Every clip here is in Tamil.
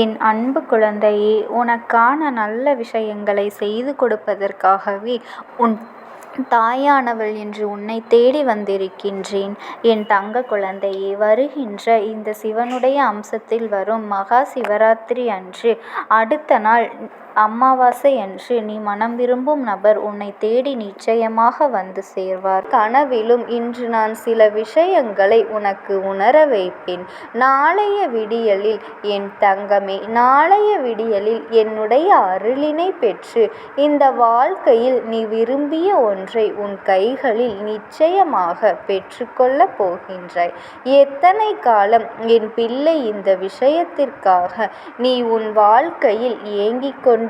என் அன்பு குழந்தையே, உனக்கான நல்ல விஷயங்களை செய்து கொடுப்பதற்காகவே உன் தாயானவள் என்று உன்னை தேடி வந்திருக்கின்றேன். என் தங்க குழந்தையே, வருகின்ற இந்த சிவனுடைய அம்சத்தில் வரும் மகா சிவராத்திரி அன்று அடுத்த நாள் அமாவாசை அன்று நீ மனம் விரும்பும் நபர் உன்னை தேடி நிச்சயமாக வந்து சேர்வார். கனவிலும் இன்று நான் சில விஷயங்களை உனக்கு உணர வைப்பேன். நாளைய விடியலில் என் தங்கமே, நாளைய விடியலில் என்னுடைய அருளினை பெற்று இந்த வாழ்க்கையில் நீ விரும்பிய ஒன்றை உன் கைகளில் நிச்சயமாக பெற்றுக்கொள்ளப் போகின்றாய். எத்தனை காலம் என் பிள்ளை இந்த விஷயத்திற்காக நீ உன் வாழ்க்கையில் ஏங்கிக் கொண்டிருந்தாயோ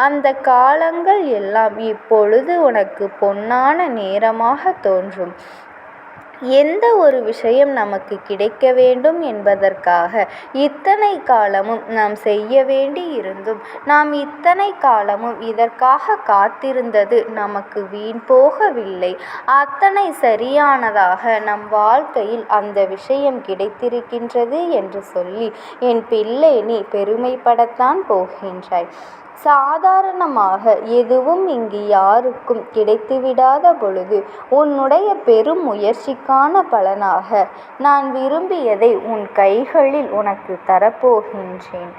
அந்த காலங்கள் எல்லாம் இப்பொழுது உனக்கு பொன்னான நேரமாக தோன்றும். எந்த ஒரு விஷயம் நமக்கு கிடைக்க வேண்டும் என்பதற்காக இத்தனை காலமும் நாம் செய்ய வேண்டி இருந்தும் நாம் இத்தனை காலமும் இதற்காக காத்திருந்தது நமக்கு வீண் போகவில்லை. அத்தனை சரியானதாக நம் வாழ்க்கையில் அந்த விஷயம் கிடைத்திருக்கின்றது என்று சொல்லி என் பிள்ளை நீ பெருமைப்படத்தான் போகின்றாய். சாதாரணமாக எதுவும் இங்கு யாருக்கும் கிடைத்துவிடாத பொழுது உன்னுடைய பெரும் முயற்சிக்கான பலனாக நான் விரும்பியதை உன் கைகளில் உனக்கு தரப்போகின்றேன்.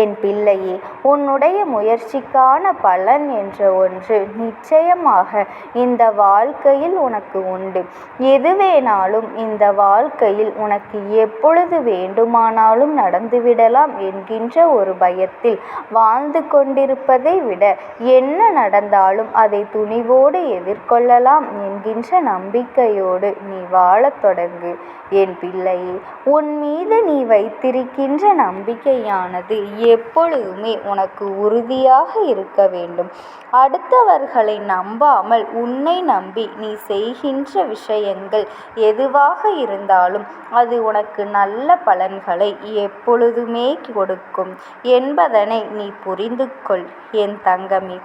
என் பிள்ளையே, உன்னுடைய முயற்சிக்கான பலன் என்ற ஒன்று நிச்சயமாக இந்த வாழ்க்கையில் உனக்கு உண்டு. எதுவேனாலும் இந்த வாழ்க்கையில் உனக்கு எப்பொழுது வேண்டுமானாலும் நடந்துவிடலாம் என்கின்ற ஒரு பயத்தில் வாழ்ந்து கொண்டிருப்பதை விட என்ன நடந்தாலும் அதை துணிவோடு எதிர்கொள்ளலாம் என்கின்ற நம்பிக்கையோடு நீ வாழத் தொடங்கு. என் பிள்ளையே, உன் மீது நீ வைத்திருக்கின்ற நம்பிக்கையானது எப்பொழுதுமே உனக்கு உறுதியாக இருக்க வேண்டும். அடுத்தவர்களை நம்பாமல் உன்னை நம்பி நீ செய்கின்ற விஷயங்கள் எதுவாக இருந்தாலும் அது உனக்கு நல்ல பலன்களை எப்பொழுதுமே கொடுக்கும் என்பதனை நீ புரிந்து கொள். என் தங்கமே,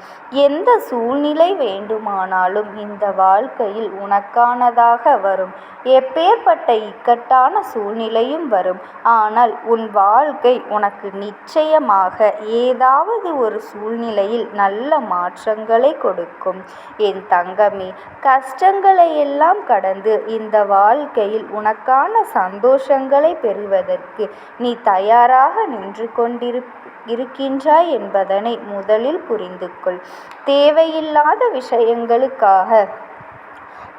எந்த சூழ்நிலை வேண்டுமானாலும் இந்த வாழ்க்கையில் உனக்கானதாக வரும். எப்பேற்பட்ட இக்கட்டான சூழ்நிலையும் வரும். ஆனால் உன் வாழ்க்கை உனக்கு நிச்சயமாக ஏதாவது ஒரு சூழ்நிலையில் நல்ல மாற்றங்களை கொடுக்கும். என் தங்கமே, கஷ்டங்களை எல்லாம் கடந்து இந்த வாழ்க்கையில் உனக்கான சந்தோஷங்களை பெறுவதற்கு நீ தயாராக நின்று இருக்கின்றாய் என்பதனை முதலில் புரிந்து கொள். தேவையில்லாத விஷயங்களுக்காக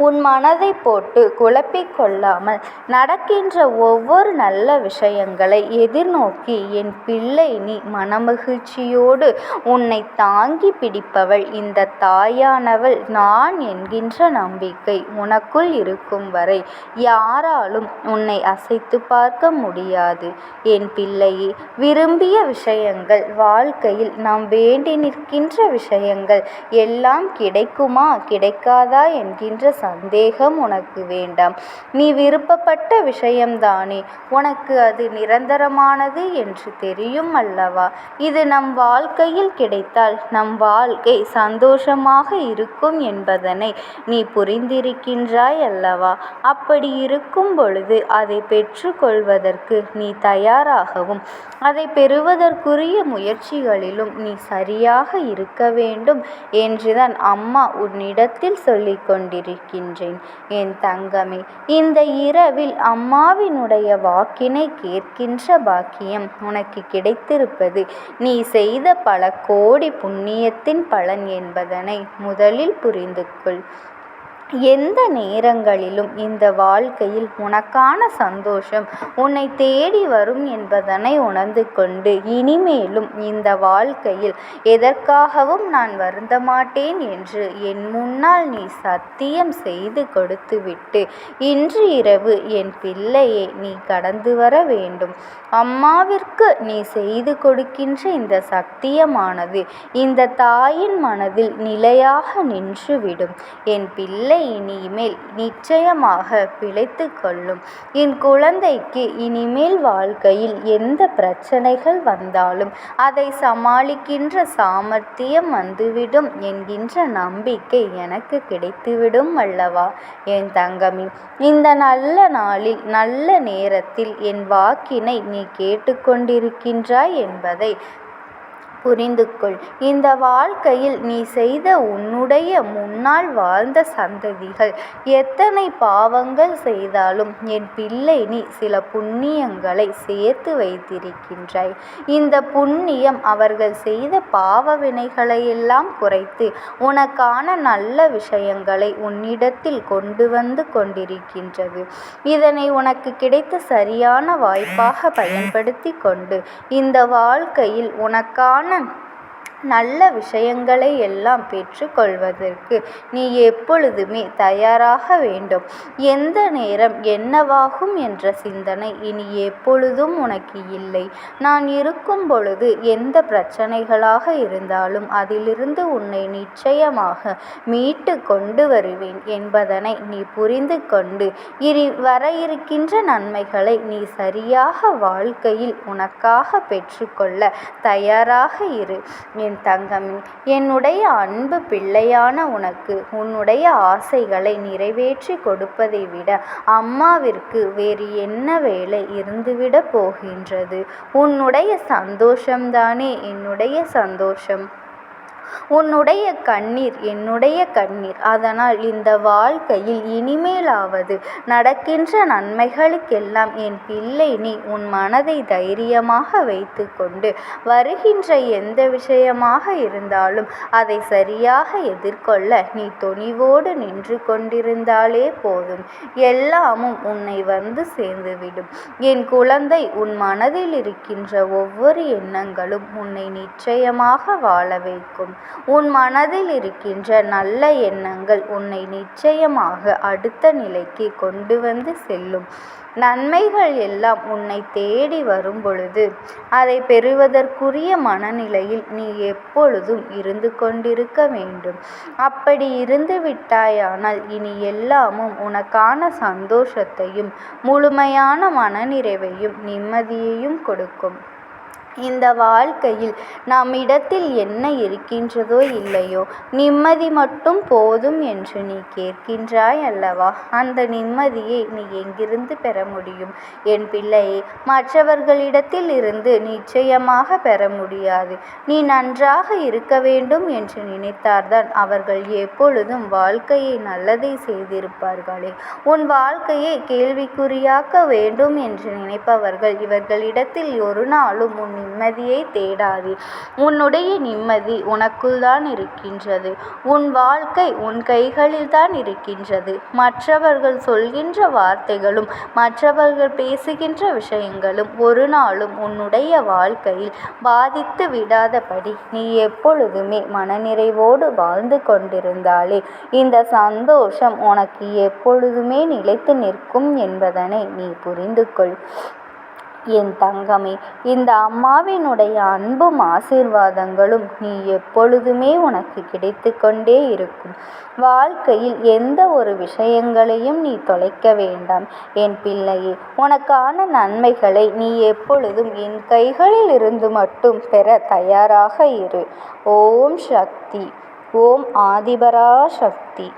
உன் மனதை போட்டு குழப்பிக் கொள்ளாமல் நடக்கின்ற ஒவ்வொரு நல்ல விஷயங்களை எதிர்நோக்கி என் பிள்ளை நீ மனமகிழ்ச்சியோடு உன்னை தாங்கி பிடிப்பவள் இந்த தாயானவள் நான் என்கின்ற நம்பிக்கை உனக்குள் இருக்கும் வரை யாராலும் உன்னை அசைத்து பார்க்க முடியாது. என் பிள்ளையே, விரும்பிய விஷயங்கள், வாழ்க்கையில் நாம் வேண்டி நிற்கின்ற விஷயங்கள் எல்லாம் கிடைக்குமா கிடைக்காதா என்கின்ற சந்தேகம் உனக்கு வேண்டாம். நீ விருப்பப்பட்ட விஷயம்தானே, உனக்கு அது நிரந்தரமானது என்று தெரியும் அல்லவா? இது நம் வாழ்க்கையில் கிடைத்தால் நம் வாழ்க்கை சந்தோஷமாக இருக்கும் என்பதனை நீ புரிந்திருக்கின்றாய் அல்லவா? அப்படி இருக்கும் பொழுது அதை பெற்றுக்கொள்வதற்கு நீ தயாராகவும் அதை பெறுவதற்குரிய முயற்சிகளிலும் நீ சரியாக இருக்க வேண்டும் என்றுதான் அம்மா உன்னிடத்தில் சொல்லிக் கொண்டிருக்கின்றேன். என் தங்கமே, இந்த இரவில் அம்மாவினுடைய வாக்கினை கேட்கின்ற பாக்கியம் உனக்கு கிடைத்திருப்பது நீ செய்த பல கோடி புண்ணியத்தின் பலன் என்பதனை முதலில் புரிந்து கொள். எந்த நேரங்களிலும் இந்த வாழ்க்கையில் உனக்கான சந்தோஷம் உன்னை தேடி வரும் என்பதனை உணர்ந்து கொண்டு இனிமேலும் இந்த வாழ்க்கையில் எதற்காகவும் நான் வருந்த மாட்டேன் என்று என் முன்னால் நீ சத்தியம் செய்து கொடுத்துவிட்டு இன்று இரவு என் பிள்ளையை நீ கடந்து வர வேண்டும். அம்மாவிற்கு நீ செய்து கொடுக்கின்ற இந்த சத்தியமானது இந்த தாயின் மனதில் நிலையாக நின்றுவிடும். என் பிள்ளை பிள்ளை இனிமேல் நிச்சயமாக பிழைத்து கொள்ளும். என் குழந்தைக்கு இனிமேல் வாழ்க்கையில் எந்த பிரச்சனைகள் வந்தாலும் அதை சமாளிக்கின்ற சாமர்த்தியம் வந்துவிடும் என்கின்ற நம்பிக்கை எனக்கு கிடைத்துவிடும் அல்லவா என் தங்கமே. இந்த நல்ல நாளில் நல்ல நேரத்தில் என் வாக்கினை நீ கேட்டுக்கொண்டிருக்கின்றாய் என்பதை புரிந்து கொள். இந்த வாழ்க்கையில் நீ செய்த உன்னுடைய முன்னால் வாழ்ந்த சந்ததிகள் எத்தனை பாவங்கள் செய்தாலும் என் பிள்ளை நீ சில புண்ணியங்களை சேர்த்து வைத்திருக்கின்றாய். இந்த புண்ணியம் அவர்கள் செய்த பாவ வினைகளையெல்லாம் குறைத்து உனக்கான நல்ல விஷயங்களை உன்னிடத்தில் கொண்டு வந்து கொண்டிருக்கின்றது. இதனை உனக்கு கிடைத்த சரியான வாய்ப்பாக பயன்படுத்தி கொண்டு இந்த வாழ்க்கையில் உனக்கான நல்ல விஷயங்களை எல்லாம் பெற்றுக்கொள்வதற்கு நீ எப்பொழுதுமே தயாராக வேண்டும். எந்த நேரம் என்னவாகும் என்ற சிந்தனை இனி எப்பொழுதும் உனக்கு இல்லை. நான் இருக்கும் பொழுது எந்த பிரச்சனைகளாக இருந்தாலும் அதிலிருந்து உன்னை நிச்சயமாக மீட்டு கொண்டு வருவேன் என்பதனை நீ புரிந்து கொண்டு இனி வர இருக்கின்ற நன்மைகளை நீ சரியாக வாழ்க்கையில் உனக்காக பெற்றுக்கொள்ள தயாராக இரு என் தங்கமே. என்னுடைய அன்பு பிள்ளையான உனக்கு உன்னுடைய ஆசைகளை நிறைவேற்றி கொடுப்பதை விட அம்மாவிற்கு வேறு என்ன வேலை இருந்துவிட போகின்றது? உன்னுடைய சந்தோஷம்தானே என்னுடைய சந்தோஷம். உன்னுடைய கண்ணீர் என்னுடைய கண்ணீர். அதனால் இந்த வாழ்க்கையில் இனிமேலாவது நடக்கின்ற நன்மைகளுக்கெல்லாம் என் பிள்ளை நீ உன் மனதை தைரியமாக வைத்து கொண்டு வருகின்ற எந்த விஷயமாக இருந்தாலும் அதை சரியாக எதிர்கொள்ள நீ துணிவோடு நின்று கொண்டிருந்தாலே போதும். எல்லாமும் உன்னை வந்து சேர்ந்துவிடும் என் குழந்தை. உன் மனதில் இருக்கின்ற ஒவ்வொரு எண்ணங்களும் உன்னை நிச்சயமாக வாழ வைக்கும். உன் மனதில் இருக்கின்ற நல்ல எண்ணங்கள் உன்னை நிச்சயமாக அடுத்த நிலைக்கு கொண்டு வந்து செல்லும். நன்மைகள் எல்லாம் உன்னை தேடி வரும் பொழுது அதை பெறுவதற்குரிய மனநிலையில் நீ எப்பொழுதும் இருந்து கொண்டிருக்க வேண்டும். அப்படி இருந்து விட்டாயானால் இனி எல்லாமும் உனக்கான சந்தோஷத்தையும் முழுமையான மனநிறைவையும் நிம்மதியையும் கொடுக்கும். இந்த வாழ்க்கையில் நம்மிடத்தில் என்ன இருக்கின்றதோ இல்லையோ நிம்மதி மட்டும் போதும் என்று நீ கேட்கின்றாய் அல்லவா? அந்த நிம்மதியை நீ எங்கிருந்து பெற முடியும் என் பிள்ளையே? மற்றவர்களிடத்தில் இருந்து நிச்சயமாக பெற முடியாது. நீ நன்றாக இருக்க வேண்டும் என்று நினைத்தார்தான் அவர்கள் எப்பொழுதும் வாழ்க்கையை நல்லதை செய்திருப்பார்களே. உன் வாழ்க்கையை கேள்விக்குறியாக்க வேண்டும் என்று நினைப்பவர்கள் இவர்களிடத்தில் ஒரு நாளும் உன் நிம்மதியை தேடாதே. உன்னுடைய நிம்மதி உனக்குள் தான் இருக்கின்றது. உன் வாழ்க்கை உன் கைகளில் தான் இருக்கின்றது. மற்றவர்கள் சொல்கின்ற வார்த்தைகளும் மற்றவர்கள் பேசுகின்ற விஷயங்களும் ஒரு நாளும் உன்னுடைய வாழ்க்கையில் பாதித்து விடாதபடி நீ எப்பொழுதுமே மனநிறைவோடு வாழ்ந்து கொண்டிருந்தாலே இந்த சந்தோஷம் உனக்கு எப்பொழுதுமே நிலைத்து நிற்கும் என்பதனை நீ புரிந்து கொள் என் தங்கமே. இந்த அம்மாவினுடைய அன்பும் ஆசீர்வாதங்களும் நீ எப்பொழுதுமே உனக்கு கிடைத்து கொண்டே இருக்கும். வாழ்க்கையில் எந்த ஒரு விஷயங்களையும் நீ தொலைக்க வேண்டாம் என் பிள்ளையே. உனக்கான நன்மைகளை நீ எப்பொழுதும் என் கைகளில் இருந்து மட்டும் பெற தயாராக இரு. ஓம் சக்தி. ஓம் ஆதிபரா சக்தி.